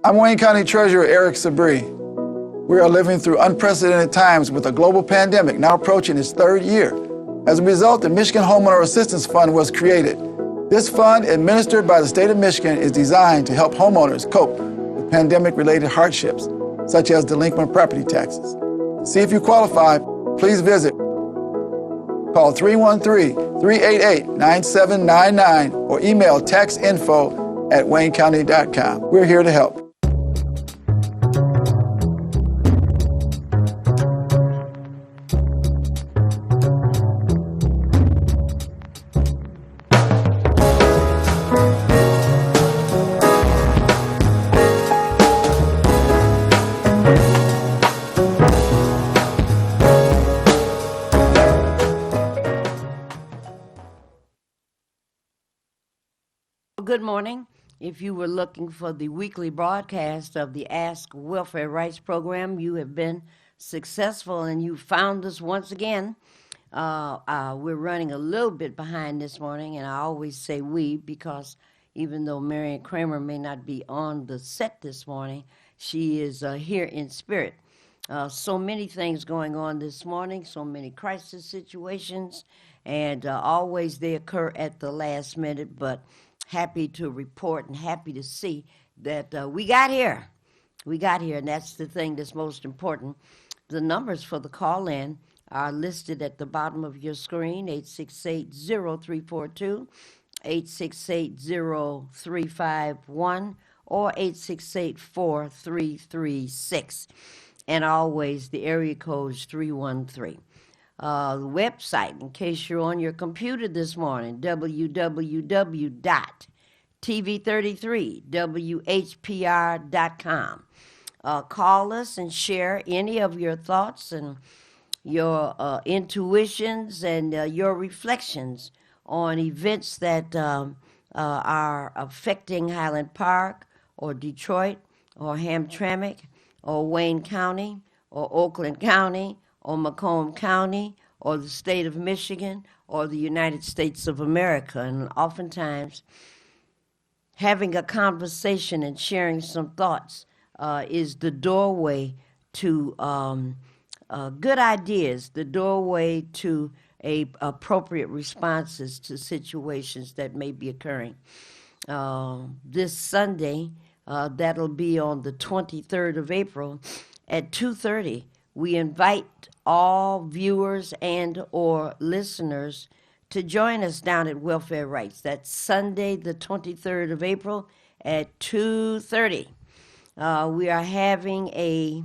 I'm Wayne County Treasurer Eric Sabree. We are living through unprecedented times with a global pandemic now approaching its third year. As a result, the Michigan Homeowner Assistance Fund was created. This fund, administered by the state of Michigan, is designed to help homeowners cope with pandemic-related hardships, such as delinquent property taxes. To see if you qualify, please visit. Call 313-388-9799 or email taxinfo@waynecounty.com. We're here to help. Good morning. If you were looking for the weekly broadcast of the Ask Welfare Rights Program, you have been successful and you found us once again. We're running a little bit behind this morning, and I always say we because even though Marion Kramer may not be on the set this morning, she is here in spirit. So many things going on this morning, so many crisis situations, and always they occur at the last minute, but happy to report and happy to see that we got here. We got here, and that's the thing that's most important. The numbers for the call-in are listed at the bottom of your screen, 868-0342, 868-0351, or 868-4336. And always the area code is 313. The website, in case you're on your computer this morning, www.tv33whpr.com. Call us and share any of your thoughts and your intuitions and your reflections on events that are affecting Highland Park or Detroit or Hamtramck or Wayne County or Oakland County or Macomb County, or the state of Michigan, or the United States of America. And oftentimes, having a conversation and sharing some thoughts is the doorway to good ideas, the doorway to appropriate responses to situations that may be occurring. This Sunday, that'll be on the 23rd of April at 2:30, we invite all viewers and or listeners to join us down at Welfare Rights. That's Sunday, the 23rd of April at 2:30. We are having a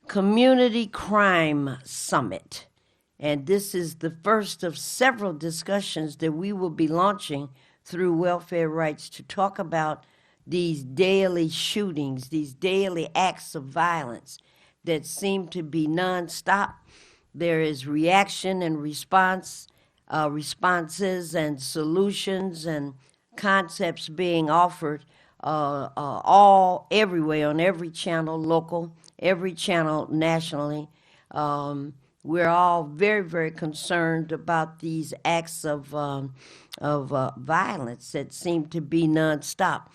community crime summit, and this is the first of several discussions that we will be launching through Welfare Rights to talk about these daily shootings, these daily acts of violence that seem to be nonstop. There is reaction and responses and solutions and concepts being offered all everywhere on every channel, local, every channel nationally. We're all very, very concerned about these acts of violence that seem to be nonstop.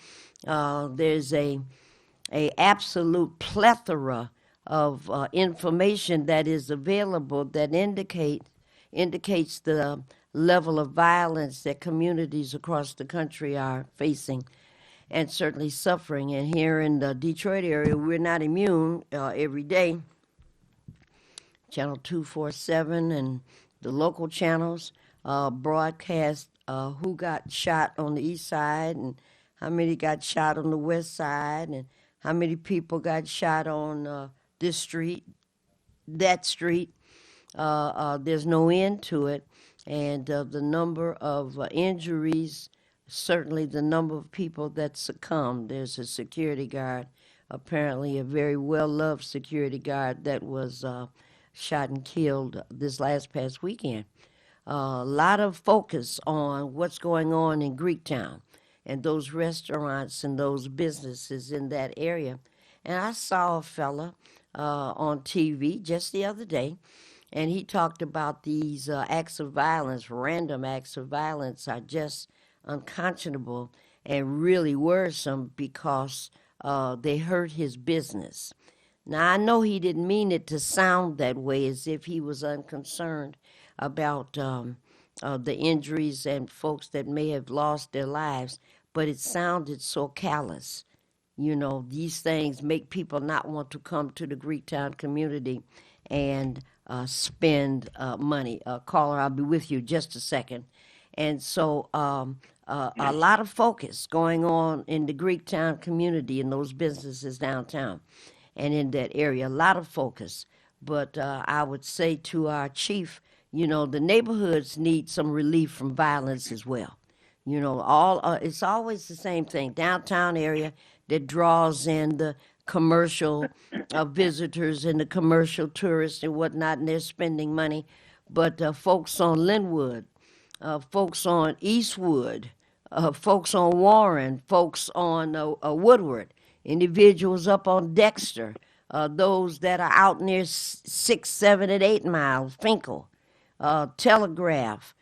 There's a absolute plethora of information that is available that indicates the level of violence that communities across the country are facing and certainly suffering. And here in the Detroit area, we're not immune. Every day, Channel 247 and the local channels broadcast who got shot on the east side and how many got shot on the west side and how many people got shot on this street, that street. There's no end to it. And the number of injuries, certainly the number of people that succumbed. There's a security guard, apparently a very well-loved security guard that was shot and killed this past weekend. A lot of focus on what's going on in Greektown and those restaurants and those businesses in that area. And I saw a fella on TV just the other day, and he talked about these acts of violence, random acts of violence are just unconscionable and really worrisome because they hurt his business. Now, I know he didn't mean it to sound that way, as if he was unconcerned about the injuries and folks that may have lost their lives, but it sounded so callous. You know, these things make people not want to come to the Greektown community and spend money. Caller, I'll be with you just a second. And so a lot of focus going on in the Greektown community and those businesses downtown and in that area, a lot of focus. But I would say to our chief, you know, the neighborhoods need some relief from violence as well. You know, it's always the same thing. Downtown area that draws in the commercial visitors and the commercial tourists and whatnot, and they're spending money. But folks on Linwood, folks on Eastwood, folks on Warren, folks on Woodward, individuals up on Dexter, those that are out near 6, 7, and 8 miles, Finkel, Telegraph.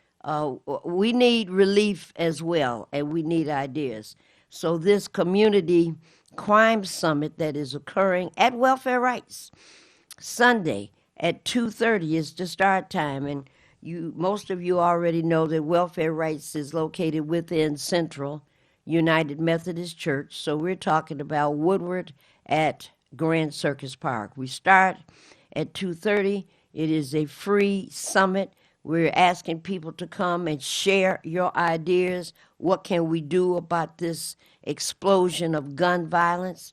We need relief as well, and we need ideas. So this community crime summit that is occurring at Welfare Rights Sunday at 2:30 is the start time, and most of you already know that Welfare Rights is located within Central United Methodist Church. So we're talking about Woodward at Grand Circus Park. We start at 2:30. It is a free summit. We're asking people to come and share your ideas. What can we do about this explosion of gun violence?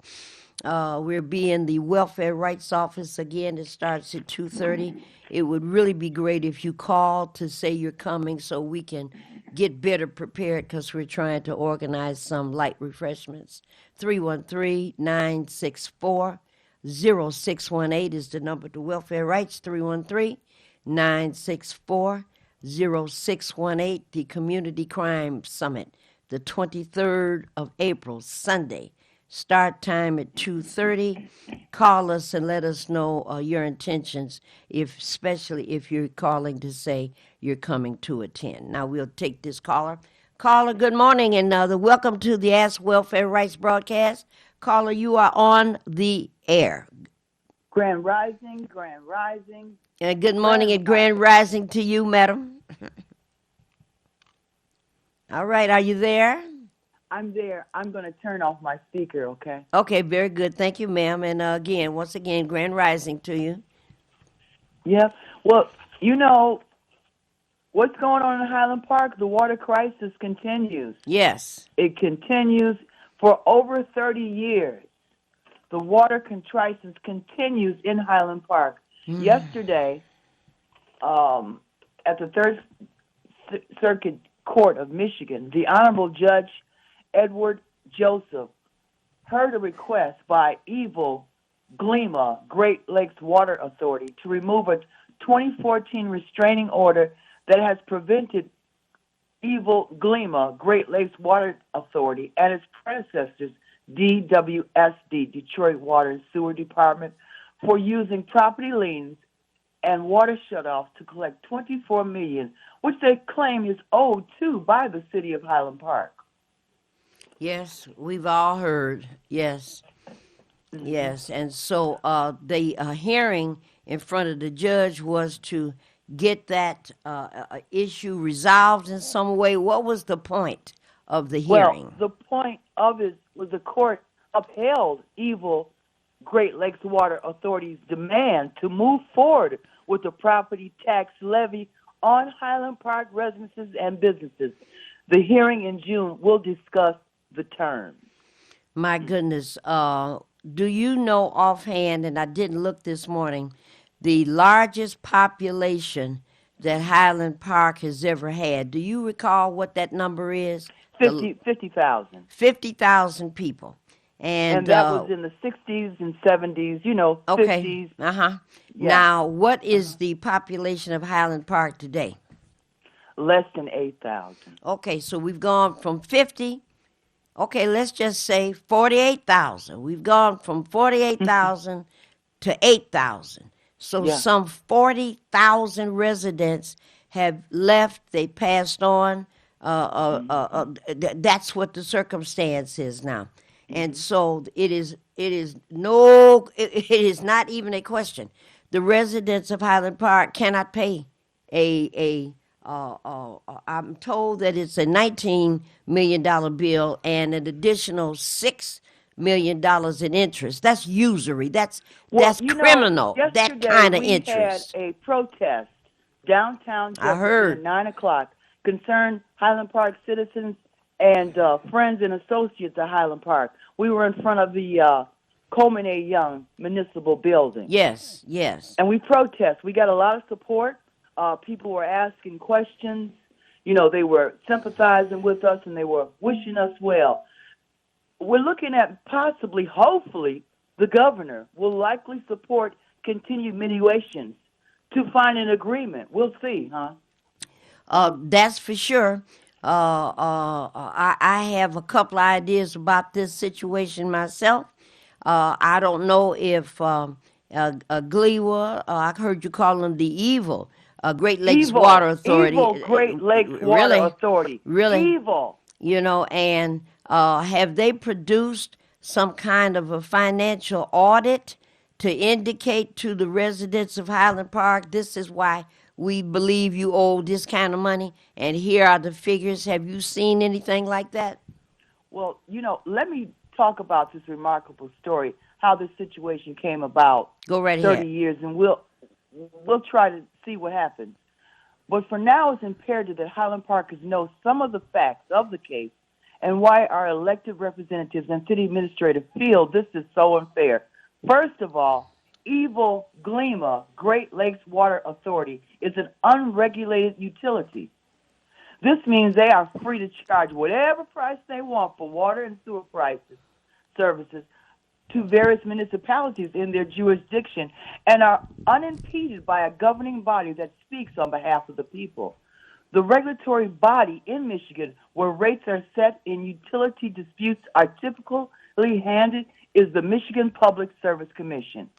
We'll be in the Welfare Rights Office again. It starts at 2:30. It would really be great if you call to say you're coming so we can get better prepared, because we're trying to organize some light refreshments. 313-964-0618 is the number to Welfare Rights, 313-964-0618, the Community Crime Summit, the 23rd of April, Sunday. Start time at 2:30. Call us and let us know your intentions, especially if you're calling to say you're coming to attend. Now we'll take this caller. Caller, good morning, and welcome to the Ask Welfare Rights broadcast. Caller, you are on the air. Grand Rising, Grand Rising. And good morning and Grand Rising to you, madam. All right, are you there? I'm there. I'm going to turn off my speaker, okay? Okay, very good. Thank you, ma'am. And once again, Grand Rising to you. Yeah. Well, you know, what's going on in Highland Park? The water crisis continues. Yes. It continues for over 30 years. The water crisis continues in Highland Park. Yesterday, at the Third Circuit Court of Michigan, the Honorable Judge Edward Joseph heard a request by Evil Glima, Great Lakes Water Authority, to remove a 2014 restraining order that has prevented Evil Glima, Great Lakes Water Authority, and its predecessors, DWSD, Detroit Water and Sewer Department, for using property liens and water shutoffs to collect $24 million, which they claim is owed to by the city of Highland Park. Yes, we've all heard. Yes. Yes. And so the hearing in front of the judge was to get that issue resolved in some way. What was the point of the hearing? Well, the point of it was the court upheld Evil Great Lakes Water Authority's demand to move forward with the property tax levy on Highland Park residences and businesses. The hearing in June will discuss the terms. My goodness. Do you know offhand, and I didn't look this morning, the largest population that Highland Park has ever had? Do you recall what that number is? 50,000. 50,000 people. And that was in the 60s and 70s, you know, okay. 50s. Uh-huh. Yeah. Now, what is the population of Highland Park today? Less than 8,000. Okay, so we've gone from 50, okay, let's just say 48,000. We've gone from 48,000 to 8,000. So some 40,000 residents have left. They passed on. That's what the circumstance is now. And so it is not even a question. The residents of Highland Park cannot pay I'm told that it's a $19 million bill and an additional $6 million in interest. That's usury. Well, That's criminal. That yesterday kind of we had interest. a protest downtown I Jefferson at heard. 9 o'clock, concerned Highland Park citizens and friends and associates of Highland Park. We were in front of the Coleman A. Young Municipal Building, Yes, yes. and we protest. We got a lot of support. People were asking questions. You know, they were sympathizing with us and they were wishing us well. We're looking at possibly, hopefully, the governor will likely support continued mediations to find an agreement. We'll see, huh? That's for sure. I have a couple of ideas about this situation myself. I don't know if GLEWA, I heard you call them the evil, Great Lakes Water Authority. Evil Great Lakes Water Really? Authority. Really? Evil. And have they produced some kind of a financial audit to indicate to the residents of Highland Park, this is why we believe you owe this kind of money, and here are the figures? Have you seen anything like that? Well, let me talk about this remarkable story, how this situation came about Go right 30 ahead. years, and we'll try to see what happens. But for now, it's imperative that Highland Parkers know some of the facts of the case and why our elected representatives and city administrators feel this is so unfair. First of all, evil GLEMA, Great Lakes Water Authority, is an unregulated utility. This means they are free to charge whatever price they want for water and sewer services to various municipalities in their jurisdiction and are unimpeded by a governing body that speaks on behalf of the people. The regulatory body in Michigan where rates are set in utility disputes are typically handled is the Michigan Public Service Commission.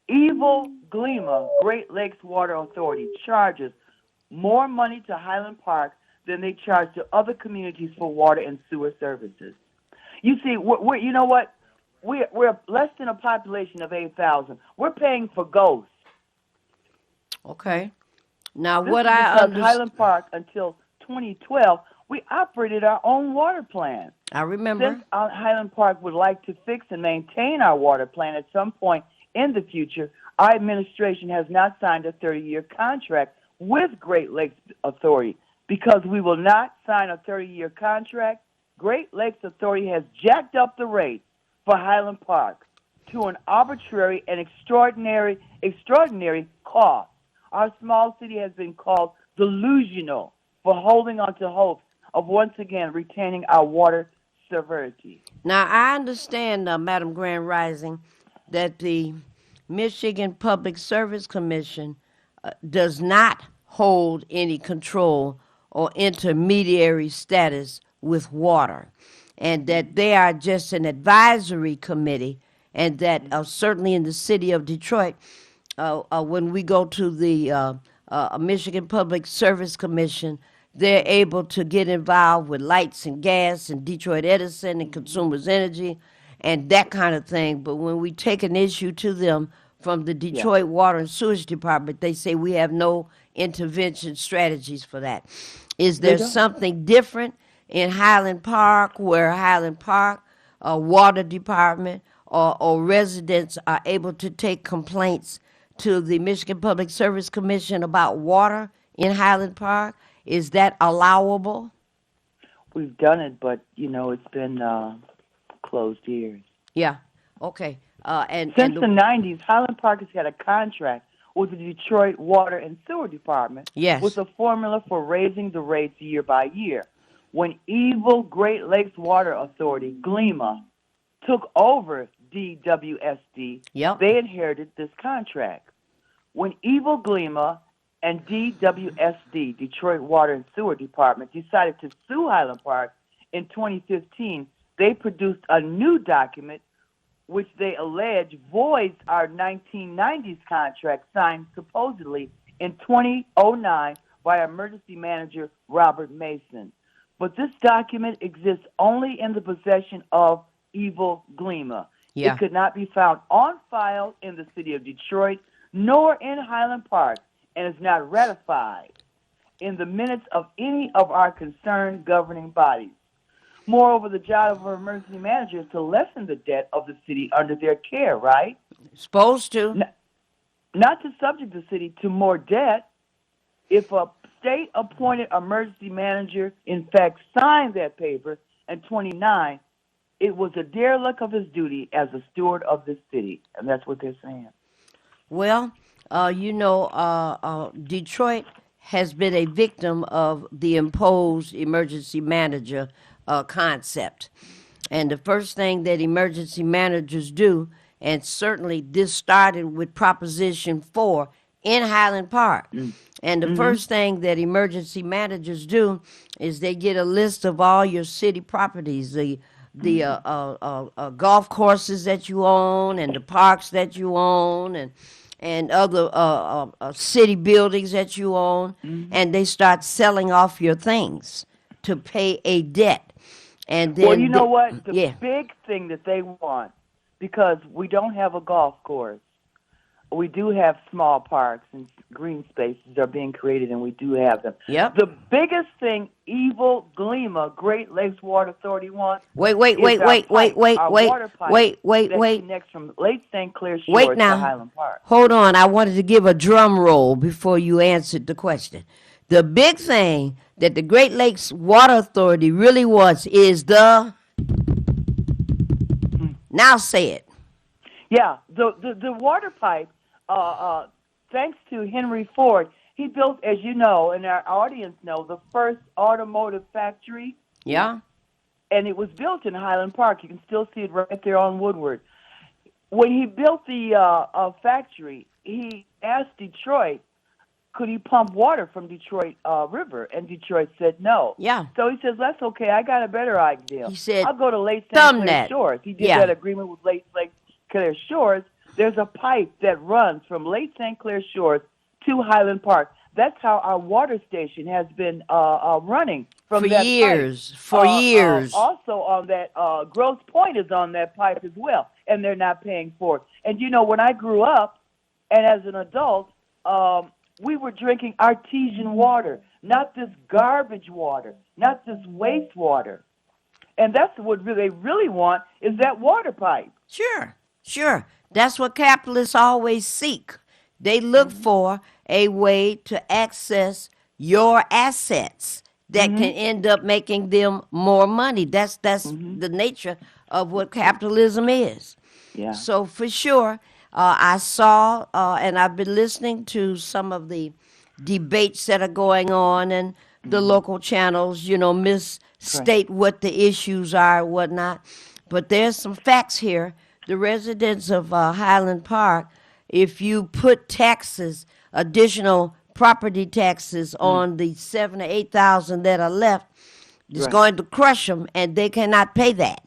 Evil GLEMA, Great Lakes Water Authority, charges more money to Highland Park than they charge to other communities for water and sewer services. You see, you know what? We're less than a population of 8,000. We're paying for ghosts. Okay. Now, This what is I because understand, Highland Park, until 2012, we operated our own water plant. I remember. Since Highland Park would like to fix and maintain our water plant at some point in the future, our administration has not signed a 30-year contract with Great Lakes Authority. Because we will not sign a 30-year contract, Great Lakes Authority has jacked up the rates for Highland Park to an arbitrary and extraordinary cost. Our small city has been called delusional for holding on to hopes of once again retaining our water sovereignty. Now, I understand, Madam Grand Rising, that the Michigan Public Service Commission does not hold any control or intermediary status with water, and that they are just an advisory committee, and that certainly in the city of Detroit, when we go to the Michigan Public Service Commission, they're able to get involved with lights and gas and Detroit Edison and Consumers Energy and that kind of thing. But when we take an issue to them from the Detroit Water and Sewage Department, they say we have no intervention strategies for that. Is there something different in Highland Park where Highland Park Water Department or residents are able to take complaints to the Michigan Public Service Commission about water in Highland Park? Is that allowable? We've done it, but, it's been closed ears. Yeah. Okay. Since the 90s, Highland Park has had a contract with the Detroit Water and Sewer Department Yes. with a formula for raising the rates year by year. When evil Great Lakes Water Authority, GLEMA, took over DWSD, Yep. they inherited this contract. When evil GLEMA and DWSD, Detroit Water and Sewer Department, decided to sue Highland Park in 2015, they produced a new document which they allege voids our 1990s contract signed supposedly in 2009 by emergency manager Robert Mason. But this document exists only in the possession of Evil Glima. Yeah. It could not be found on file in the city of Detroit nor in Highland Park and is not ratified in the minutes of any of our concerned governing bodies. Moreover, the job of an emergency manager is to lessen the debt of the city under their care, right? Supposed to. Not to subject the city to more debt. If a state-appointed emergency manager, in fact, signed that paper in 29, it was a derelict of his duty as a steward of this city, and that's what they're saying. Well, Detroit has been a victim of the imposed emergency manager concept. And the first thing that emergency managers do, and certainly this started with Proposition 4 in Highland Park. And the first thing that emergency managers do is they get a list of all your city properties, the golf courses that you own and the parks that you own and other city buildings that you own, and they start selling off your things to pay a debt. And then, well, you know what? The yeah. big thing that they want, because we don't have a golf course, we do have small parks and green spaces are being created, and we do have them. Yep. The biggest thing Evil Glima, Great Lakes Water Authority wants. Wait. That connects from Lake St. Clair Shores to Highland Park. Hold on. I wanted to give a drum roll before you answered the question. The big thing that the Great Lakes Water Authority really wants is the... Now say it. Yeah, the water pipe, thanks to Henry Ford, he built, as you know, and our audience know, the first automotive factory. Yeah. And it was built in Highland Park. You can still see it right there on Woodward. When he built the factory, he asked Detroit, could he pump water from Detroit River? And Detroit said no. Yeah. So he says, that's okay. I got a better idea. He said, I'll go to Lake St. Clair that. Shores. He did that agreement with Lake Clair Shores. There's a pipe that runs from Lake St. Clair Shores to Highland Park. That's how our water station has been running from for that years. pipe. For years. Also on that, Grosse Pointe is on that pipe as well, and they're not paying for it. And, you know, when I grew up, and as an adult, we were drinking artesian water, not this garbage water, not this wastewater. And that's what they really want is that water pipe. Sure. That's what capitalists always seek. They look for a way to access your assets that can end up making them more money. That's the nature of what capitalism is. Yeah. So for sure, I saw and I've been listening to some of the debates that are going on and the local channels, misstate what the issues are and whatnot. But there's some facts here. The residents of Highland Park, if you put taxes, additional property taxes on the 7,000 to 8,000 that are left, it's going to crush them, and they cannot pay that.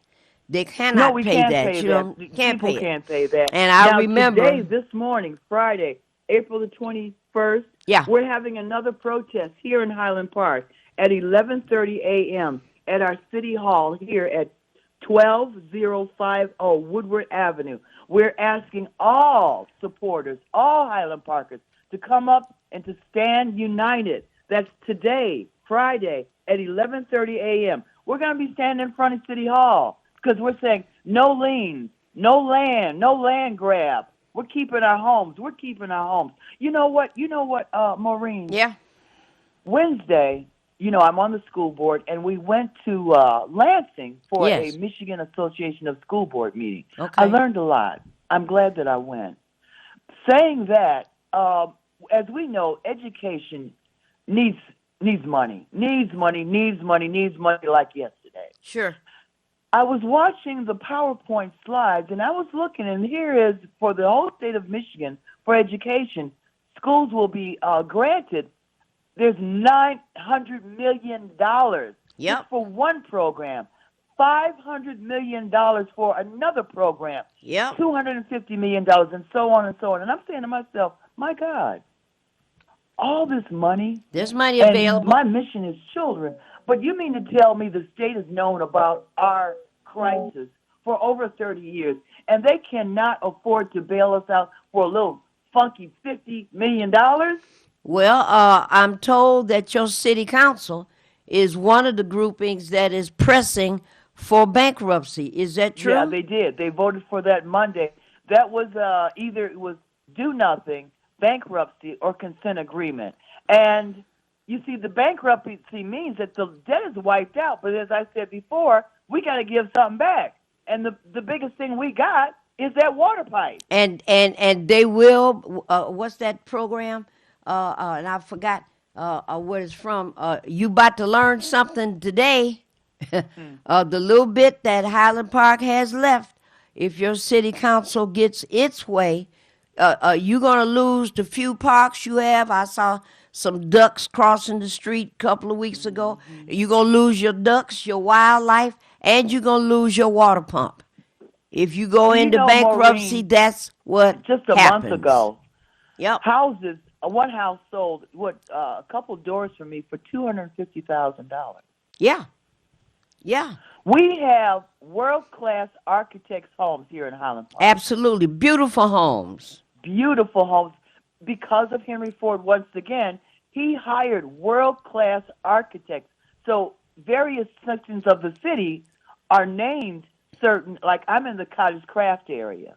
They cannot pay that. People can't pay that. And I now, remember today, this morning, Friday, April the 21st, we're having another protest here in Highland Park at 11:30 a.m. at our city hall here at 12050 Woodward Avenue. We're asking all supporters, all Highland Parkers, to come up and to stand united. That's today, Friday, at 11:30 a.m. We're going to be standing in front of City Hall because we're saying no liens, no land grab. We're keeping our homes. You know what, Maureen? Yeah. Wednesday, I'm on the school board, and we went to Lansing for a Michigan Association of School Board meeting. Okay. I learned a lot. I'm glad that I went. Saying that, as we know, education needs money like yesterday. Sure. I was watching the PowerPoint slides, and I was looking, and here is, for the whole state of Michigan, for education, schools will be granted, there's $900 million just for one program, $500 million for another program, $250 million, and so on and so on. And I'm saying to myself, my God, all this money. There's money available. And my mission is children. But you mean to tell me the state has known about our crisis for over 30 years, and they cannot afford to bail us out for a little funky $50 million. Well, I'm told that your city council is one of the groupings that is pressing for bankruptcy. Is that true? Yeah, they did. They voted for that Monday. That was either it was do nothing, bankruptcy, or consent agreement. And you see, the bankruptcy means that the debt is wiped out. But as I said before, we got to give something back. And the biggest thing we got is that water pipe. And they will. What's that program? And I forgot where it's from. You about to learn something today. The little bit that Highland Park has left, if your city council gets its way, you're going to lose the few parks you have. I saw some ducks crossing the street a couple of weeks ago. You're going to lose your ducks, your wildlife, and you're going to lose your water pump. If you go into bankruptcy, Maureen, that's what just a happens. month ago, Yep. houses, one house sold a couple doors for me for $250,000. Yeah. Yeah. We have world-class architects' homes here in Highland Park. Absolutely. Beautiful homes. Beautiful homes. Because of Henry Ford, once again, he hired world-class architects. So various sections of the city are named certain, like I'm in the Cottage Craft area.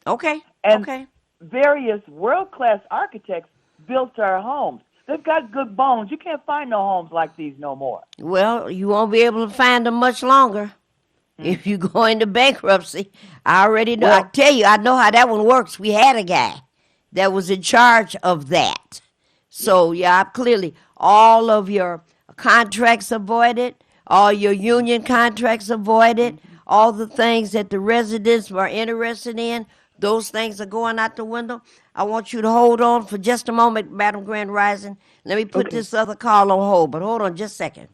Okay. And okay. various world-class architects built our homes. They've got good bones. You can't find no homes like these no more. Well, you won't be able to find them much longer if you go into bankruptcy. I already know. Well, I tell you, I know how that one works. We had a guy that was in charge of that. So, yeah, clearly all of your contracts avoided, all your union contracts avoided, all the things that the residents were interested in, those things are going out the window. I want you to hold on for just a moment, Madam Grand Rising. Let me put this other call on hold, but hold on just a second.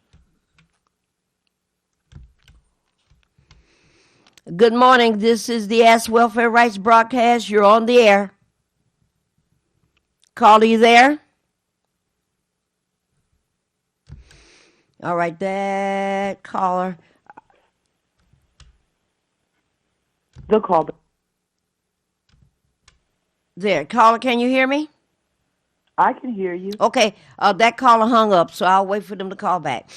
Good morning. This is the Ask Welfare Rights broadcast. You're on the air. Caller, you there? All right, that caller. they'll call back. There, caller, can you hear me? I can hear you. Okay, that caller hung up, so I'll wait for them to call back.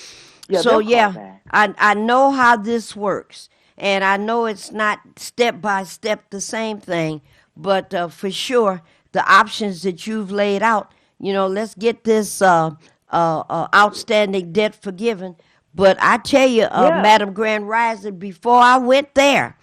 Yeah, So they'll call yeah, back. I know how this works, and I know it's not step by step the same thing, but for sure the options that you've laid out. Let's get this outstanding debt forgiven. But I tell you, Yeah. Madam Grand Rising, before I went there,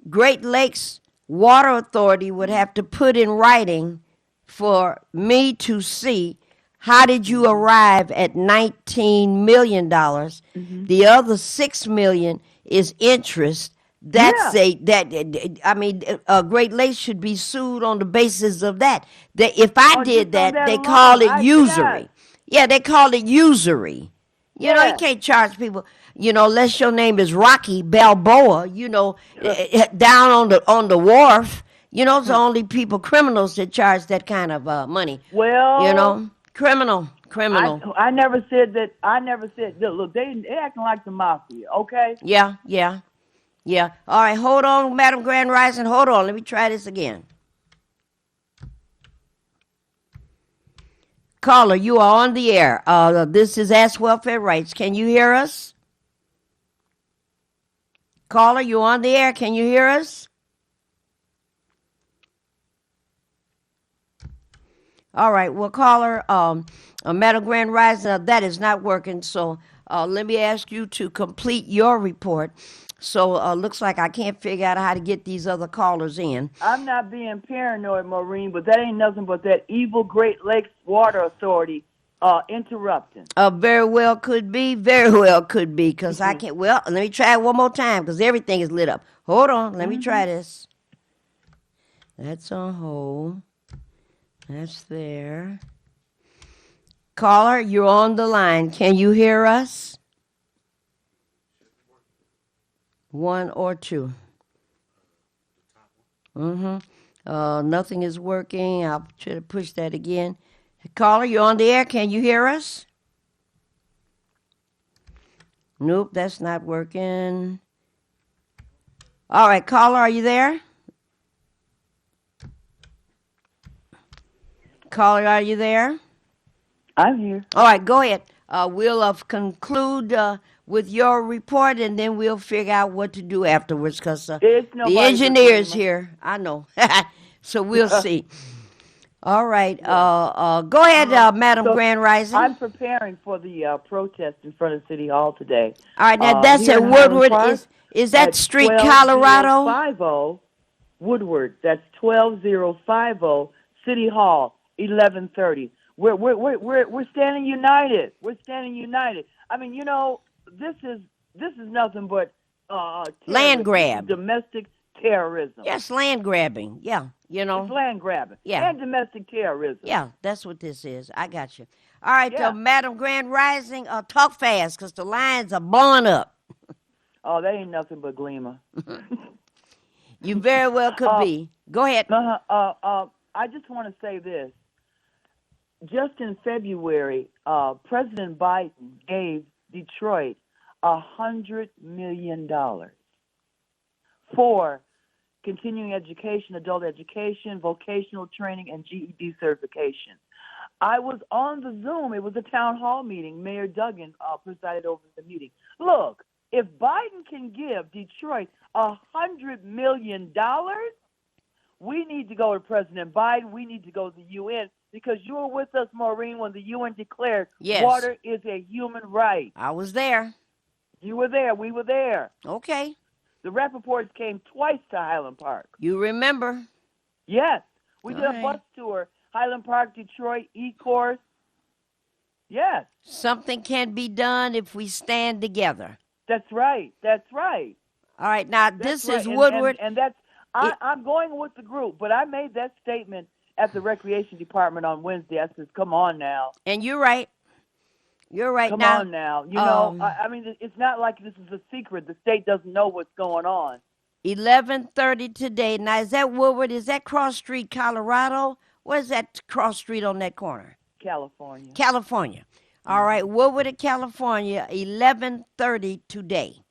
Great Lakes Water Authority would have to put in writing for me to see how did you arrive at $19 million. The other $6 million is interest. That's Great Lakes should be sued on the basis of that. That if I Oh, did just on that, that they alone, call it I usury. forgot. Yeah, they call it usury. You Yes. can't charge people, unless your name is Rocky Balboa, down on the wharf. It's the only criminals that charge that kind of money. Well, Criminal. I never said that. I never said, look, they acting like the mafia, okay? Yeah. All right, hold on, Madam Grand Rising. Hold on. Let me try this again. Caller, you are on the air. This is Ask Welfare Rights. Can you hear us? Caller, you on the air. Can you hear us? All right. Well, caller, Madam Grand Rising, that is not working. So let me ask you to complete your report. So looks like I can't figure out how to get these other callers in. I'm not being paranoid, Maureen, but that ain't nothing but that evil Great Lakes Water Authority interrupting. Very well could be. Very well could be, because I can't. Well, let me try it one more time, because everything is lit up. Hold on. Let me try this. That's on hold. That's there. Caller, you're on the line. Can you hear us? 1 or 2. Nothing is working. I'll try to push that again. Caller, you're on the air. Can you hear us? Nope, that's not working. All right, caller, are you there? Caller, are you there? I'm here. All right, go ahead. We'll conclude with your report, and then we'll figure out what to do afterwards, because It's the nobody but engineer's Grima. here. I know. So we'll see. All right. Yeah. Go ahead, Madam So Grand Rising. I'm preparing for the protest in front of City Hall today. All right, now that's Here at in Highland Woodward. Park Is that at Street, Colorado? 12050 Woodward. That's 12050 City Hall, 1130. We're standing united. We're standing united. I mean, you know, this is nothing but Land terrorism. grab. Domestic terrorism. Yes, land grabbing. Yeah, you know. It's land grabbing. Yeah. And domestic terrorism. Yeah, that's what this is. I got you. All right, Yeah. Madam Grand Rising, talk fast, because the lines are blowing up. Oh, that ain't nothing but Gleamer. You very well could be. Go ahead. I just want to say this. Just in February, President Biden gave Detroit $100 million for continuing education, adult education, vocational training, and GED certification. I was on the Zoom. It was a town hall meeting. Mayor Duggan presided over the meeting. Look, if Biden can give Detroit $100 million, we need to go to President Biden. We need to go to the UN, because you were with us, Maureen, when the UN declared water is a human right. I was there. You were there. We were there. Okay. The Rappaports came twice to Highland Park. You remember? Yes. We did a bus tour. Highland Park, Detroit, E-Course. Yes. Something can be done if we stand together. That's right. That's right. All right. Now, That's this right. is Woodward. And that's, I'm going with the group, but I made that statement at the Recreation Department on Wednesday. I said, come on now. And you're right. You're right. Come now, on now. You know, I mean, it's not like this is a secret. The state doesn't know what's going on. 11:30 today. Now, is that Woodward? Is that Cross Street, Colorado? Where's that cross street on that corner? California. California. All right, Woodward, California, 11:30 today.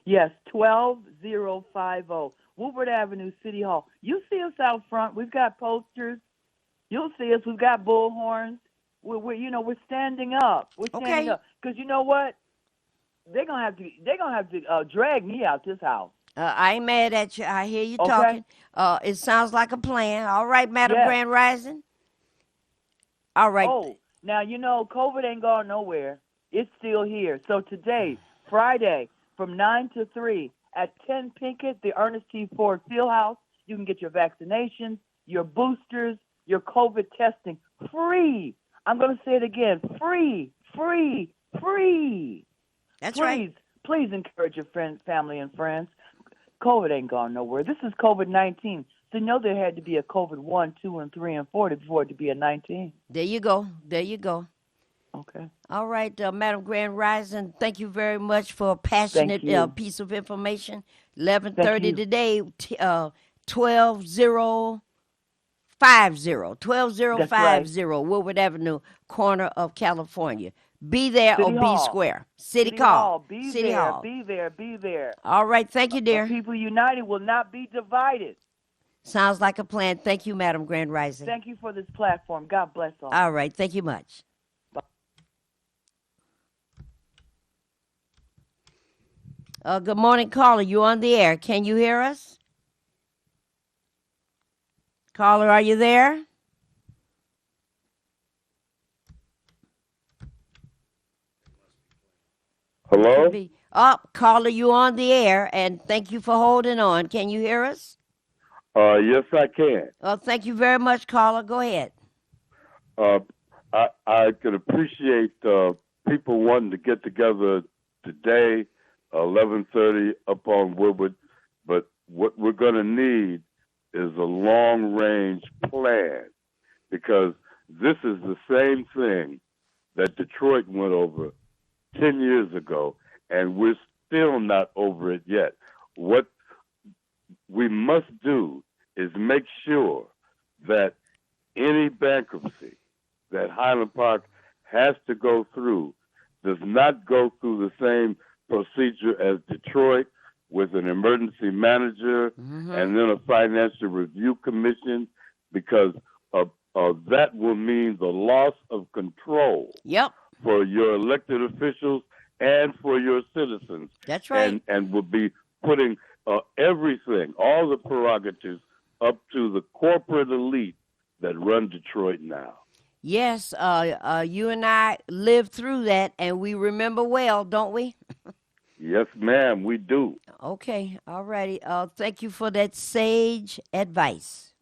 Yes, 12050 Woodward Avenue, City Hall. You see us out front. We've got posters. You'll see us. We've got bullhorns. We're standing up. We're standing up, because you know what? They're gonna have to drag me out this house. I ain't mad at you. I hear you talking. It sounds like a plan. All right, Madam Grand Rising. All right. Oh, now you know COVID ain't gone nowhere. It's still here. So today, Friday, from 9 to 3 at 10 Pinkett, the Ernest T. Ford Fieldhouse, you can get your vaccinations, your boosters, your COVID testing free. I'm going to say it again. Free, free, free. That's right. Please encourage your friends, family, and friends. COVID ain't gone nowhere. This is COVID-19. So you know there had to be a COVID 1, 2, and 3, and 4 before it to be a 19. There you go. There you go. Okay. All right, Madam Grand Rising, thank you very much for a passionate piece of information. 11:30 today, 12050. 12050 Woodward Avenue, corner of California. Be there City or Hall. be square. City Hall. Hall. Be City there. Hall. Be there. Be there. All right, thank you, dear. People united will not be divided. Sounds like a plan. Thank you, Madam Grand Rising. Thank you for this platform. God bless all. All right, thank you much. Good morning, caller. You on the air? Can you hear us? Caller, are you there? Hello? Caller, you on the air, and thank you for holding on. Can you hear us? Yes, I can. Thank you very much, caller. Go ahead. I could appreciate people wanting to get together today, 11:30 up on Woodward, but what we're going to need is a long-range plan, because this is the same thing that Detroit went over 10 years ago, and we're still not over it yet. What we must do is make sure that any bankruptcy that Highland Park has to go through does not go through the same procedure as Detroit, with an emergency manager Mm-hmm. and then a financial review commission, because that will mean the loss of control Yep, for your elected officials and for your citizens, that's right. and will be putting everything, all the prerogatives, up to the corporate elite that run Detroit now. Yes, you and I lived through that, and we remember well, don't we? Yes, ma'am, we do. Okay, all righty. Thank you for that sage advice,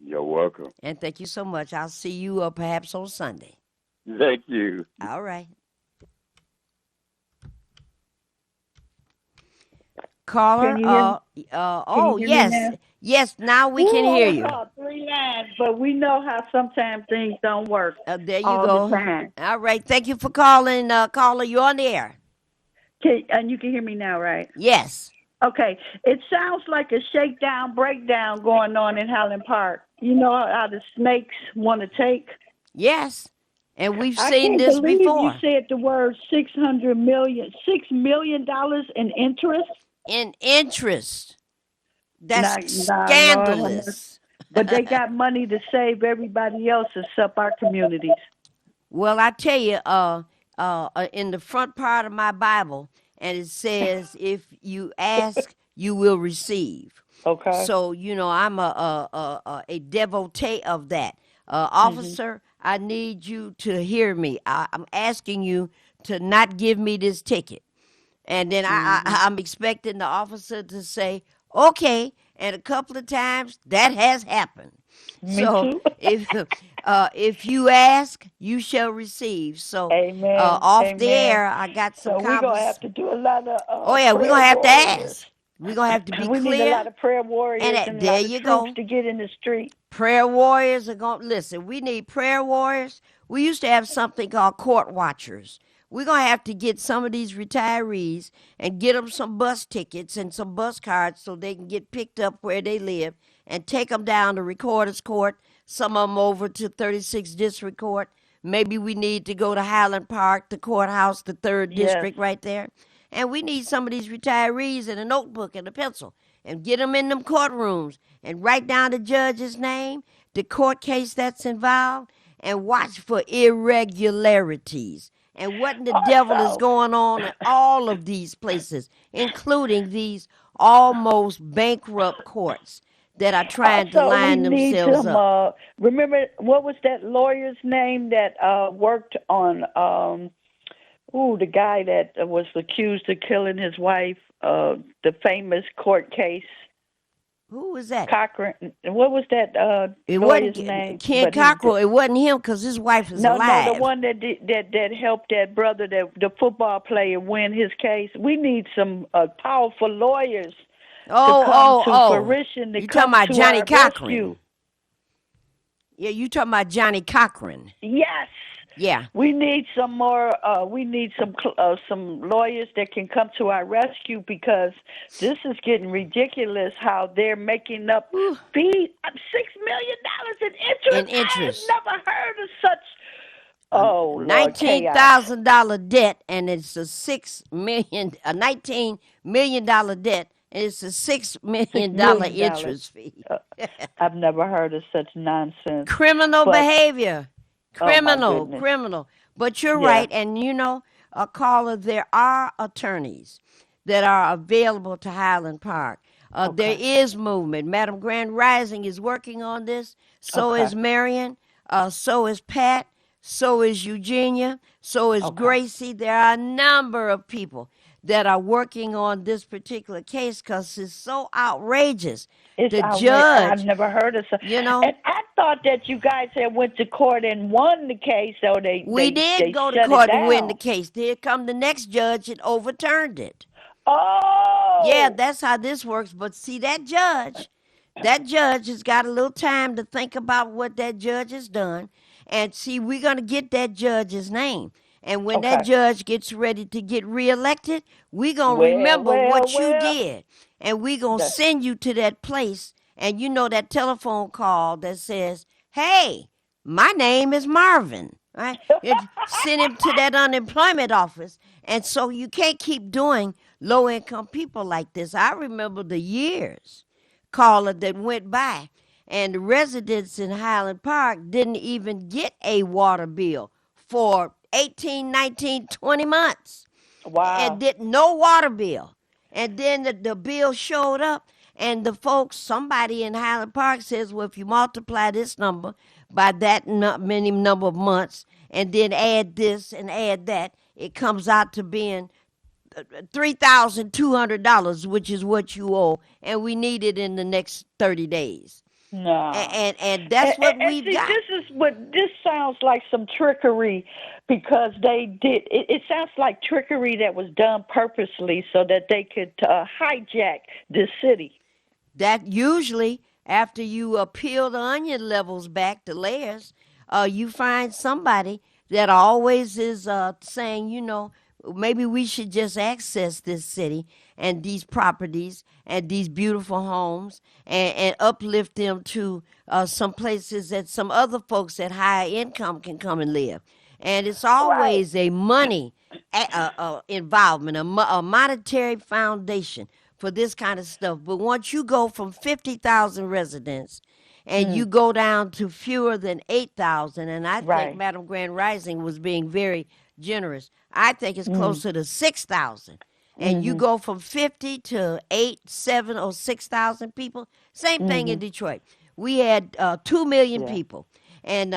You're welcome. and thank you so much. I'll see you perhaps on Sunday. Thank you. All right. Caller, Can you hear me? oh, hear me yes. now? Yes, now we can hear you. Oh, 3 lines, but we know how sometimes things don't work There you all go. the time. All right. Thank you for calling, caller. You're on the air. And you can hear me now, right? Yes. Okay. It sounds like a shakedown, breakdown going on in Highland Park. You know how the snakes want to take? Yes. And we've I seen can't this believe before. you said the word $6 million in interest. In interest. That's Nah, Lord, scandalous. but they got money to save everybody else except our communities. Well, I tell you, in the front part of my Bible, and it says, if you ask, you will receive. Okay. So, I'm a devotee of that. Officer, I need you to hear me. I'm asking you to not give me this ticket. And then I'm expecting the officer to say, okay. And a couple of times that has happened. Me So too. if you ask, you shall receive. So Amen. off the Amen. air, I got some So we're going to conversations. have to do a lot of Oh, yeah, we're prayer going to have to warriors. ask. We're going to have to be We need a clear. lot of prayer warriors And and a there lot of you troops go. to get in the street. Prayer warriors are going to listen. We need prayer warriors. We used to have something called court watchers. We're going to have to get some of these retirees and get them some bus tickets and some bus cards so they can get picked up where they live and take them down to Recorder's Court, some of them over to 36th District Court. Maybe we need to go to Highland Park, the courthouse, the 3rd Yes. District right there. And we need some of these retirees and a notebook and a pencil and get them in them courtrooms and write down the judge's name, the court case that's involved, and watch for irregularities. And what in the devil is going on in all of these places, including these almost bankrupt courts that are trying to Also, line we need themselves some, up. remember, what was that lawyer's name that worked on, the guy that was accused of killing his wife, the famous court case? Who was that? Cochran. What was that It lawyer's wasn't name? Ken But he- Cockrell. It wasn't him because his wife is No, alive. the one that that helped that brother, the football player, win his case. We need some powerful lawyers to come to fruition. To You come talking about to Johnny our Cochran? rescue. Yeah, you talking about Johnny Cochran? Yes, Yeah. we need some more. We need some lawyers that can come to our rescue because this is getting ridiculous. How they're making up fee $6 million in interest. In interest. I've never heard of such. Oh, Lord, chaos. $19,000 debt, and it's a $19 million debt, and it's a $6 million million interest fee. I've never heard of such nonsense. Criminal But- behavior. Oh, my Criminal, goodness. criminal. But you're Yeah. right, and caller, there are attorneys that are available to Highland Park. There is movement. Madam Grand Rising is working on this. So Okay. is Marion. So is Pat. So is Eugenia. So is Gracie. There are a number of people that are working on this particular case because it's so outrageous. It's The outrageous. judge, I've never heard of such. you know. And I thought that you guys had went to court and won the case, so they We they did go to shut it court and win the down. case. Here come the next judge and overturned it. Oh, Yeah, that's how this works. But see, that judge has got a little time to think about what that judge has done. And see, we're going to get that judge's name. And when that judge gets ready to get reelected, we're going to remember what you did. And we're going to send you to that place. And you know that telephone call that says, hey, my name is Marvin. Right? Send him to that unemployment office. And so you can't keep doing low-income people like this. I remember the years, Carla, that went by, and the residents in Highland Park didn't even get a water bill for 18, 19, 20 months. And Wow. did no water bill. And then the bill showed up, and the folks, somebody in Highland Park says, well, if you multiply this number by that many number of months, and then add this and add that, it comes out to being $3,200, which is what you owe, and we need it in the next 30 days. No. And that's what we've see, got. this sounds like some trickery because they did. It sounds like trickery that was done purposely so that they could hijack this city. That usually, after you peel the onion levels back, the layers, you find somebody that always is saying, maybe we should just access this city and these properties and these beautiful homes and uplift them to some places that some other folks at higher income can come and live. And it's always a money involvement, a monetary foundation for this kind of stuff. But once you go from 50,000 residents and you go down to fewer than 8,000, and I think Madam Grand Rising was being very generous. I think it's closer to 6,000. And you go from 50 to 8, 7, or 6,000 people. Same thing in Detroit. We had 2 million people. And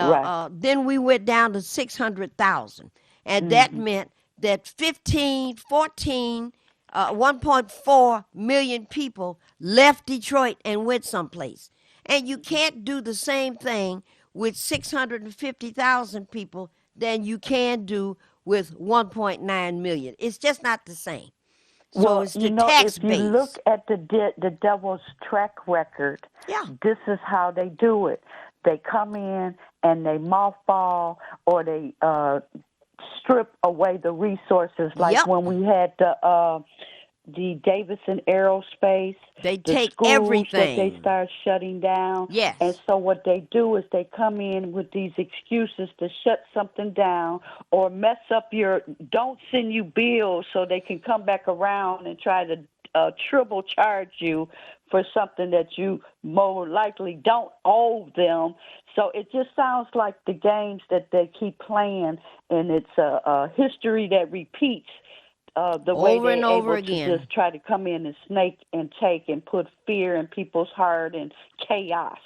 then we went down to 600,000. And that meant that 1.4 million people left Detroit and went someplace. And you can't do the same thing with 650,000 people than you can do with 1.9 million. It's just not the same. So it's the tax if base. you look at the devil's track record, this is how they do it. They come in and they mothball or they strip away the resources. Like when we had the Davidson Aerospace, they the take schools everything. That they start shutting down. Yes. And so what they do is they come in with these excuses to shut something down or mess up don't send you bills so they can come back around and try to triple charge you for something that you more likely don't owe them. So it just sounds like the games that they keep playing, and it's a history that repeats. The way Over and they're over able again. to just try to come in and snake and take and put fear in people's heart and chaos.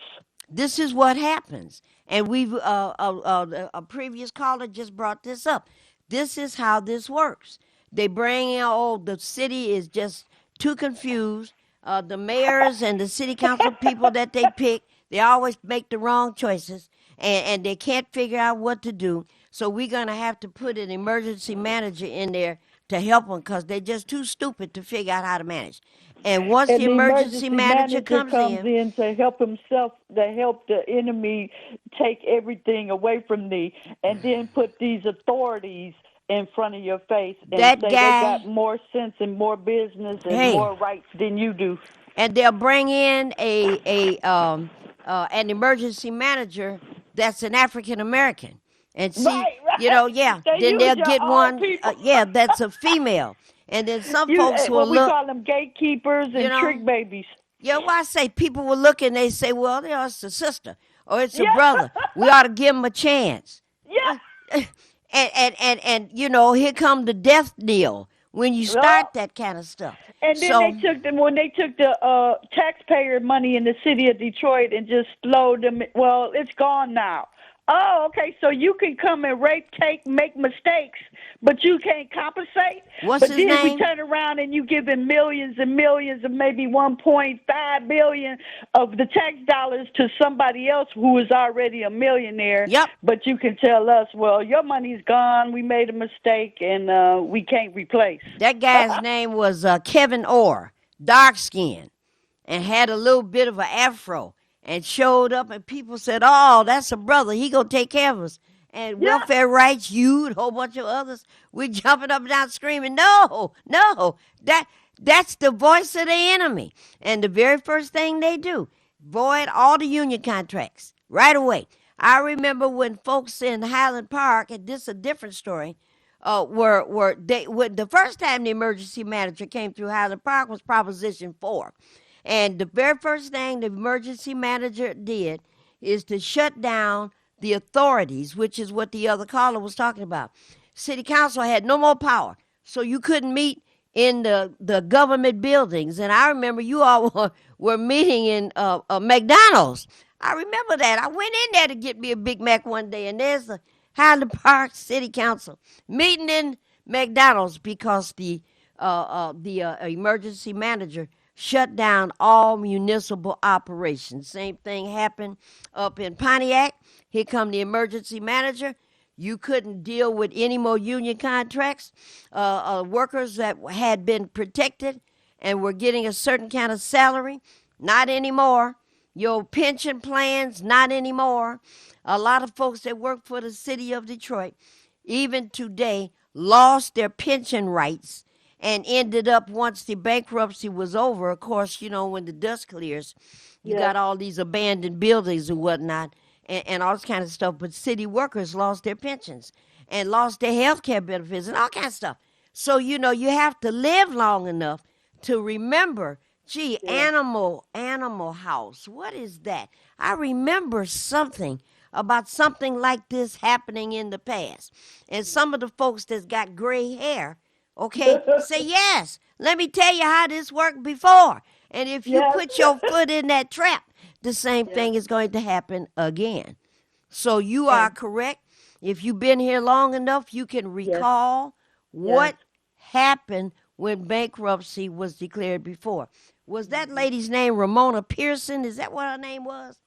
This is what happens. And we've a previous caller just brought this up. This is how this works. They bring in, the city is just too confused. The mayors and the city council people that they pick, they always make the wrong choices, and they can't figure out what to do. So we're going to have to put an emergency manager in there to help them because they're just too stupid to figure out how to manage. And once the emergency manager comes in to help himself, to help the enemy take everything away from thee, and then put these authorities in front of your face and that say guy, they got more sense and more business and more rights than you do. And they'll bring in an emergency manager that's an African American. And see, then they'll get one, that's a female. And then some folks will we look. We call them gatekeepers and trick babies. Yeah, well, I say people will look and they say, well, it's a sister or it's a brother. We ought to give them a chance. Yeah. And here come the death knell when you start that kind of stuff. And then when they took the taxpayer money in the city of Detroit and just slowed them, well, it's gone now. Oh, okay, so you can come and rape, make mistakes, but you can't compensate? What's his name? But then we turn around and you give him millions and millions of maybe 1.5 billion of the tax dollars to somebody else who is already a millionaire. Yep. But you can tell us, well, your money's gone, we made a mistake, and we can't replace. That guy's name was Kevin Orr, dark-skinned, and had a little bit of an afro. And showed up, and people said, "Oh, that's a brother. He gonna take care of us." And welfare rights, you, and a whole bunch of others, we jumping up and down, screaming, "No, that's the voice of the enemy." And the very first thing they do, void all the union contracts right away. I remember when folks in Highland Park, and this is a different story, the first time the emergency manager came through Highland Park was Proposition 4. And the very first thing the emergency manager did is to shut down the authorities, which is what the other caller was talking about. City council had no more power, so you couldn't meet in the government buildings. And I remember you all were meeting in McDonald's. I remember that. I went in there to get me a Big Mac one day, and there's the Highland Park City Council meeting in McDonald's because the emergency manager shut down all municipal operations. Same thing happened up in Pontiac. Here come the emergency manager. You couldn't deal with any more union contracts. Workers that had been protected and were getting a certain kind of salary, not anymore. Your pension plans, not anymore. A lot of folks that work for the city of Detroit, even today, lost their pension rights and ended up, once the bankruptcy was over, of course, you know, when the dust clears, you got all these abandoned buildings and whatnot and all this kind of stuff. But city workers lost their pensions and lost their health care benefits and all kinds of stuff. So, you know, you have to live long enough to remember, gee, Animal House, what is that? I remember something about something like this happening in the past. And some of the folks that's got gray hair, okay, say, yes, let me tell you how this worked before. And if you put your foot in that trap, the same thing is going to happen again. So you are correct. If you've been here long enough, you can recall what happened when bankruptcy was declared before. Was that lady's name Ramona Pearson? Is that what her name was?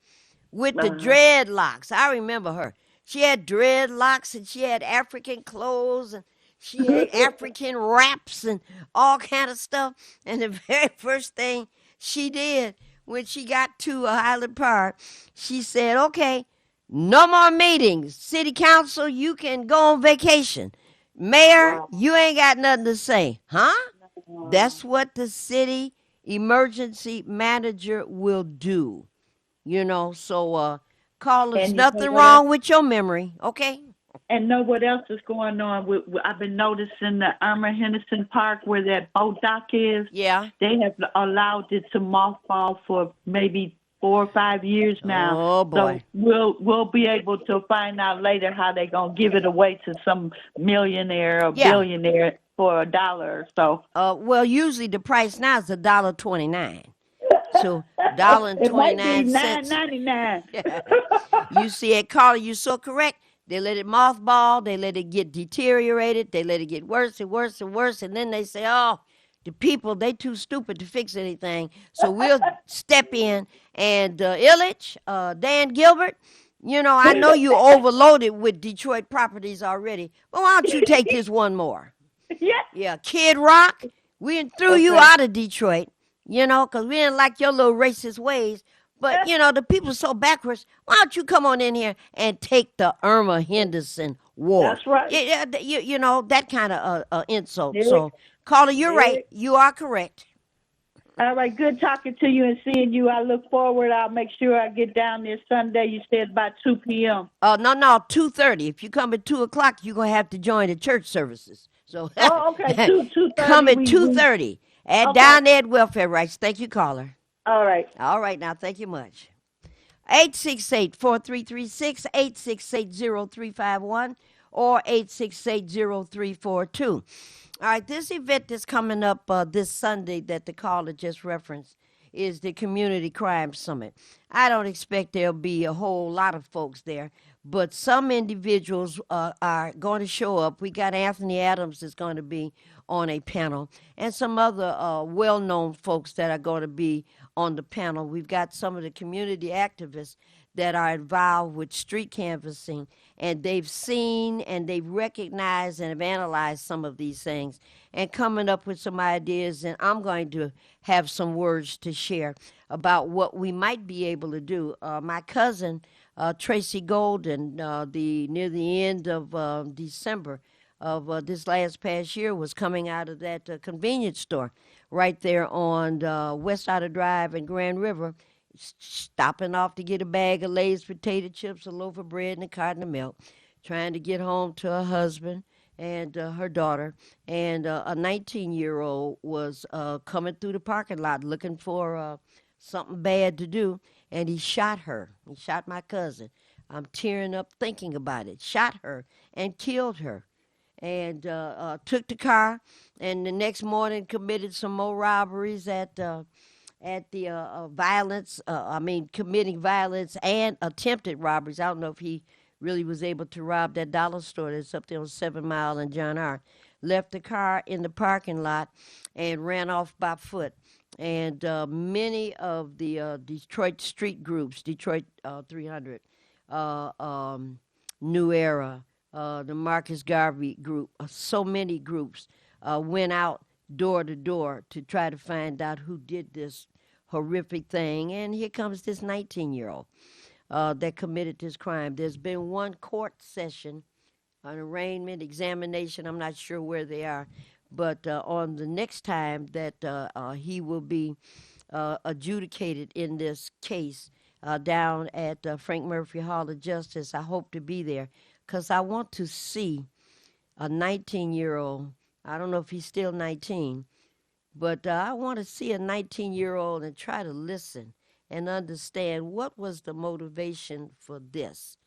With the dreadlocks. I remember her. She had dreadlocks and she had African clothes and she had African wraps and all kind of stuff. And the very first thing she did when she got to Highland Park, she said, okay, no more meetings. City council, you can go on vacation. Mayor, you ain't got nothing to say. Huh? That's what the city emergency manager will do. You know, so callers, nothing wrong with your memory, okay? And know what else is going on? I've been noticing the Irma Henderson Park where that boat dock is. Yeah. They have allowed it to mothball for maybe 4 or 5 years now. Oh boy. So we'll be able to find out later how they're gonna give it away to some millionaire or billionaire for $1 or so. Well, usually the price now is $1.29. So $1.29. $9.99. You see it, Carla, you're so correct. They let it mothball, they let it get deteriorated, they let it get worse and worse and worse, and then they say, oh, the people, they too stupid to fix anything, so we'll step in. And Illich, Dan Gilbert, you know, I know you overloaded with Detroit properties already, but why don't you take this one more? Yeah, Kid Rock, we threw you out of Detroit, you know, because we didn't like your little racist ways. But, you know, the people are so backwards. Why don't you come on in here and take the Irma Henderson Ward? That's right. You know, that kind of insult. So, Carla, you're right. You are correct. All right, good talking to you and seeing you. I look forward. I'll make sure I get down there Sunday. You said by 2 p.m. No, 2:30. If you come at 2 o'clock, you're going to have to join the church services. So, okay, 2:30. Come at 2:30 down there at Welfare Rights. Thank you, caller. All right. All right, now, thank you much. 868-4336, 868-0351, or 868-0342. All right, this event that's coming up this Sunday that the caller just referenced is the Community Crime Summit. I don't expect there'll be a whole lot of folks there, but some individuals are going to show up. We got Anthony Adams that's going to be on a panel, and some other well-known folks that are going to be on the panel. We've got some of the community activists that are involved with street canvassing, and they've seen and they've recognized and have analyzed some of these things and coming up with some ideas, and I'm going to have some words to share about what we might be able to do. My cousin, Tracy Golden, near the end of December of this past year was coming out of that convenience store right there on West Outer Drive and Grand River, stopping off to get a bag of Lay's potato chips, a loaf of bread, and a carton of milk, trying to get home to her husband and her daughter, and a 19-year-old was coming through the parking lot looking for something bad to do, and he shot her. He shot my cousin. I'm tearing up thinking about it. Shot her and killed her, and took the car, and the next morning committed some more robberies at the violence. Committing violence and attempted robberies. I don't know if he really was able to rob that dollar store that's up there on 7 Mile and John R. Left the car in the parking lot and ran off by foot. And many of the Detroit street groups, Detroit 300, New Era, the Marcus Garvey group, so many groups went out door to door to try to find out who did this horrific thing. And here comes this 19-year-old that committed this crime. There's been one court session, an arraignment, examination. I'm not sure where they are, but on the next time that he will be adjudicated in this case down at Frank Murphy Hall of Justice, I hope to be there because I want to see a 19-year-old. I don't know if he's still 19, but I want to see a 19-year-old and try to listen and understand what was the motivation for this.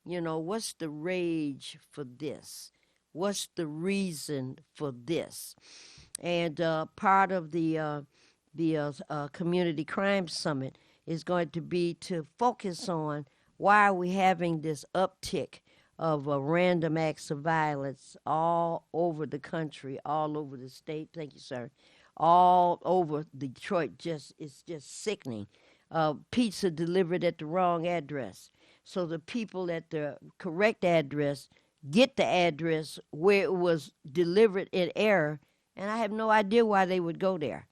You know, what's the rage for this? What's the reason for this? And part of the Community Crime Summit is going to be to focus on why are we having this uptick of random acts of violence all over the country, all over the state. Thank you, sir. All over Detroit. It's just sickening. Pizza delivered at the wrong address. So the people at the correct address get the address where it was delivered in error, and I have no idea why they would go there.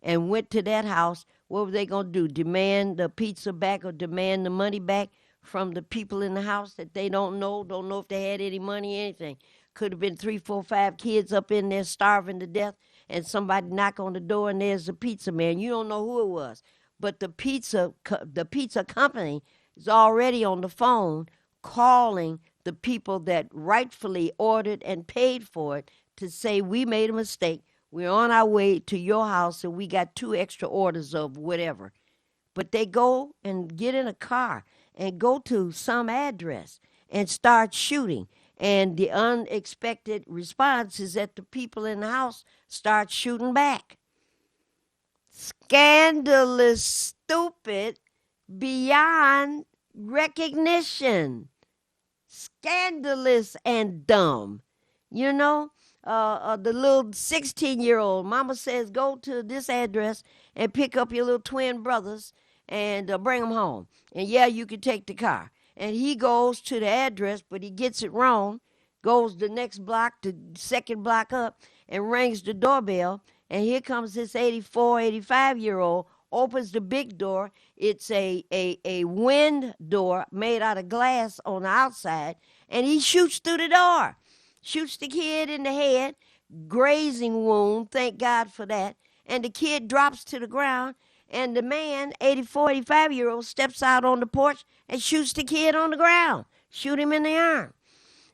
And went to that house. What were they going to do? Demand the pizza back or demand the money back from the people in the house that they don't know if they had any money, anything. Could have been 3, 4, 5 kids up in there starving to death, and somebody knock on the door and there's the pizza man. You don't know who it was. But the pizza company is already on the phone calling the people that rightfully ordered and paid for it to say, we made a mistake. We're on our way to your house and we got 2 extra orders of whatever. But they go and get in a car and go to some address and start shooting. And the unexpected response is that the people in the house start shooting back. Scandalous, stupid, beyond recognition. Scandalous and dumb. You know, the little 16-year-old, mama says, go to this address and pick up your little twin brothers and bring them home. And yeah, you can take the car. And he goes to the address, but he gets it wrong, goes the next block, the second block up, and rings the doorbell. And here comes this 84, 85-year-old, opens the big door. It's a wind door made out of glass on the outside, and he shoots through the door. Shoots the kid in the head, grazing wound, thank God for that. And the kid drops to the ground, and the man, 84, 85-year-old, steps out on the porch and shoots the kid on the ground, shoot him in the arm.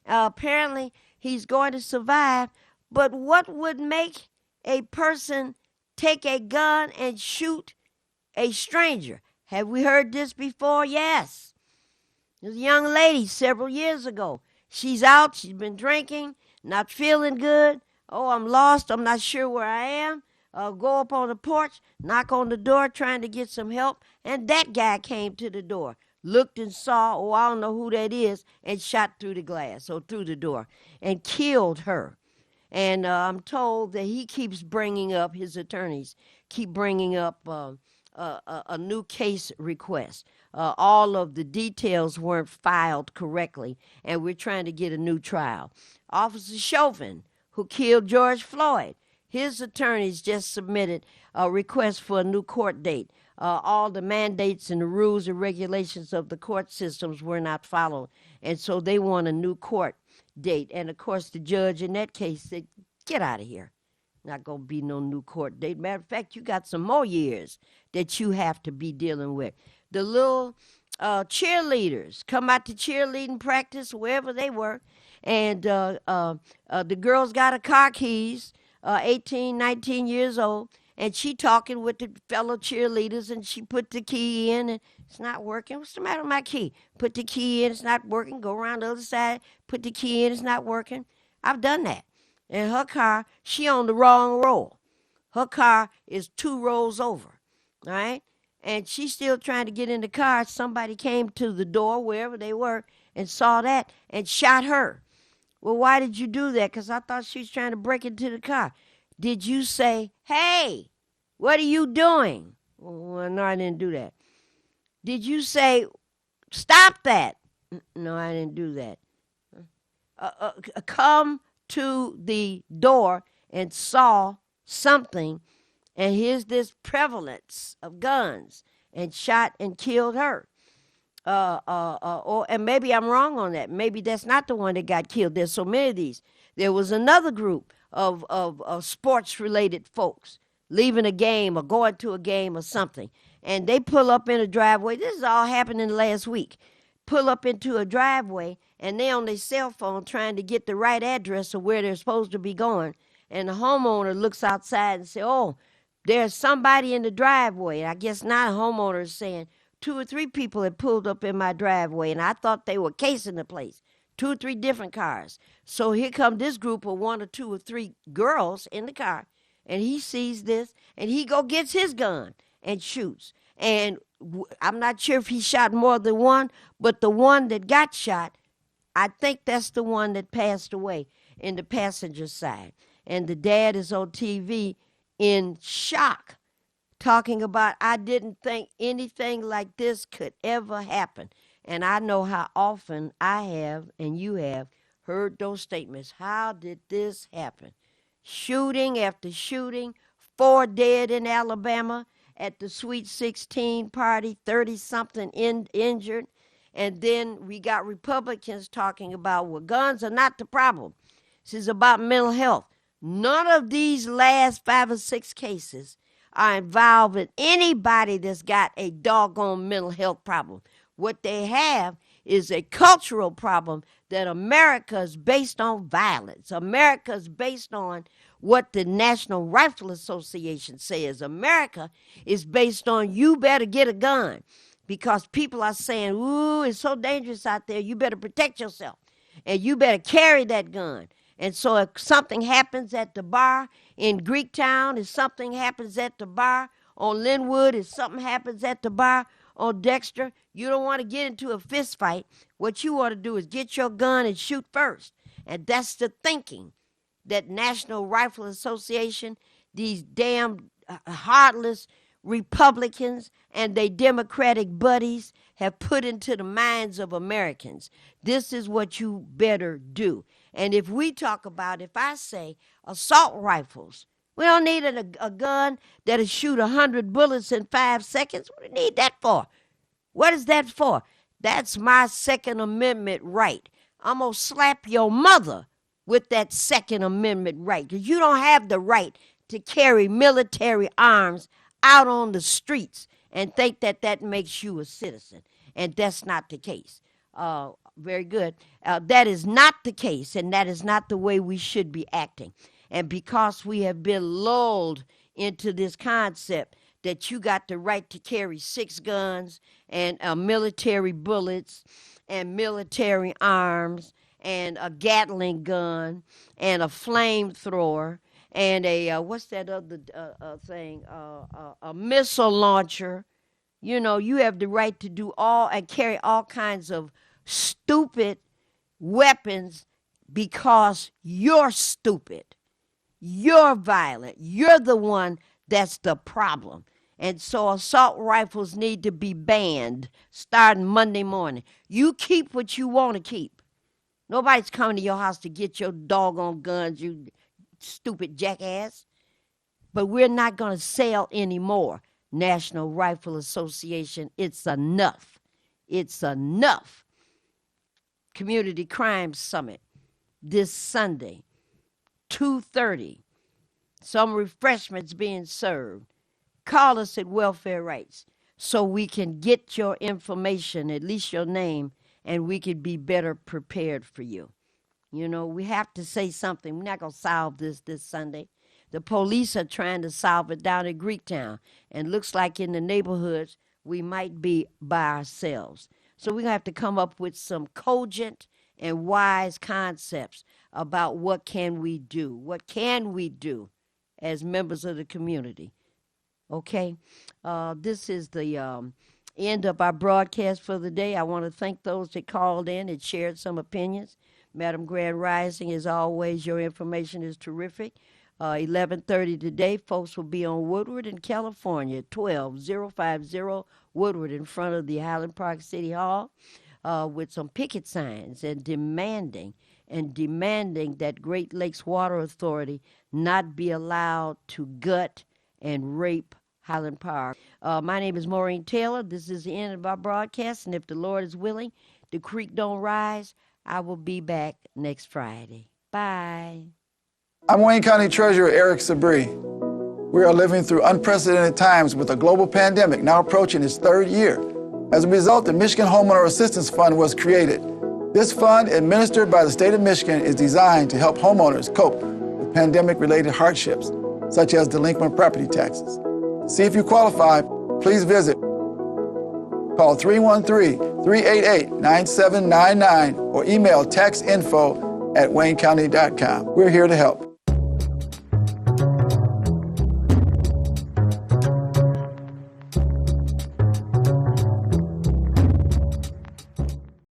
Apparently, he's going to survive, but what would make a person take a gun and shoot a stranger? Have we heard this before? Yes. There's a young lady several years ago. She's out, she's been drinking, not feeling good. Oh, I'm lost, I'm not sure where I am. Go up on the porch, knock on the door, trying to get some help. And that guy came to the door, looked and saw, oh, I don't know who that is, and shot through the glass or through the door and killed her. And I'm told that he keeps bringing up, his attorneys keep bringing up a new case request. All of the details weren't filed correctly, and we're trying to get a new trial. Officer Chauvin, who killed George Floyd, his attorneys just submitted a request for a new court date. All the mandates and the rules and regulations of the court systems were not followed, and so they want a new court date. And, of course, the judge in that case said, get out of here. Not going to be no new court date. Matter of fact, you got some more years that you have to be dealing with. The little cheerleaders come out to cheerleading practice, wherever they were, and the girl's got her car keys, 18, 19 years old, and she talking with the fellow cheerleaders, and she put the key in, and it's not working. What's the matter with my key? Put the key in, it's not working. Go around the other side, put the key in, it's not working. I've done that. And her car, she on the wrong roll. Her car is 2 rows over, all right? And she's still trying to get in the car. Somebody came to the door, wherever they were, and saw that and shot her. Well, why did you do that? Because I thought she was trying to break into the car. Did you say, hey, what are you doing? Well, no, I didn't do that. Did you say, stop that? No, I didn't do that. Come to the door and saw something, and here's this prevalence of guns, and shot and killed her. And maybe I'm wrong on that. Maybe that's not the one that got killed. There's so many of these. There was another group of sports-related folks leaving a game or going to a game or something, and they pull up in a driveway. This is all happening last week. Pull up into a driveway, and they on their cell phone trying to get the right address of where they're supposed to be going. And the homeowner looks outside and says, oh, there's somebody in the driveway. I guess now the homeowner is saying, 2 or 3 people had pulled up in my driveway, and I thought they were casing the place. 2 or 3 different cars. So here come this group of 1 or 2 or 3 girls in the car, and he sees this, and he go gets his gun and shoots. And I'm not sure if he shot more than one, but the one that got shot, I think that's the one that passed away in the passenger side. And the dad is on TV in shock, talking about, I didn't think anything like this could ever happen. And I know how often I have, and you have, heard those statements. How did this happen? Shooting after shooting, 4 dead in Alabama at the Sweet 16 party, 30-something injured. And then we got Republicans talking about, well, guns are not the problem. This is about mental health. None of these last 5 or 6 cases are involving anybody that's got a doggone mental health problem. What they have is a cultural problem that America is based on violence. America is based on what the National Rifle Association says. America is based on you better get a gun because people are saying, ooh, it's so dangerous out there. You better protect yourself and you better carry that gun. And so if something happens at the bar in Greektown, if something happens at the bar on Linwood, if something happens at the bar on Dexter, you don't want to get into a fist fight. What you want to do is get your gun and shoot first. And that's the thinking that National Rifle Association, these damn heartless Republicans and their Democratic buddies have put into the minds of Americans. This is what you better do. And if we talk about, if I say assault rifles, we don't need a gun that'll shoot 100 bullets in 5 seconds. What do you need that for? What is that for? That's my Second Amendment right. I'm going to slap your mother with that Second Amendment right, because you don't have the right to carry military arms out on the streets and think that that makes you a citizen. And that's not the case. Very good. That is not the case, and that is not the way we should be acting. And because we have been lulled into this concept that you got the right to carry 6 guns and military bullets and military arms and a Gatling gun and a flamethrower and a, what's that other thing, a missile launcher. You know, you have the right to do all and carry all kinds of stupid weapons because you're stupid. You're violent. You're the one that's the problem. And so assault rifles need to be banned starting Monday morning. You keep what you want to keep. Nobody's coming to your house to get your doggone guns, you stupid jackass. But we're not going to sell anymore. National Rifle Association, it's enough. It's enough. Community Crime Summit this Sunday, 2:30. Some refreshments being served. Call us at Welfare Rights so we can get your information, at least your name, and we can be better prepared for you. You know, we have to say something. We're not going to solve this Sunday. The police are trying to solve it down at Greektown. And looks like in the neighborhoods, we might be by ourselves. So we're going to have to come up with some cogent and wise concepts about what can we do. What can we do as members of the community? Okay? This is the end of our broadcast for the day. I want to thank those that called in and shared some opinions. Madam Grand Rising, as always, your information is terrific. 11:30 today, folks will be on Woodward in California, 12050 Woodward in front of the Highland Park City Hall with some picket signs and demanding that Great Lakes Water Authority not be allowed to gut and rape Highland Park. My name is Maureen Taylor. This is the end of our broadcast, and if the Lord is willing, the creek don't rise, I will be back next Friday. Bye. I'm Wayne County Treasurer Eric Sabree. We are living through unprecedented times with a global pandemic now approaching its third year. As a result, the Michigan Homeowner Assistance Fund was created. This fund, administered by the state of Michigan, is designed to help homeowners cope with pandemic-related hardships, such as delinquent property taxes. To see if you qualify, please visit. Call 313-388-9799 or email taxinfo@waynecounty.com. We're here to help.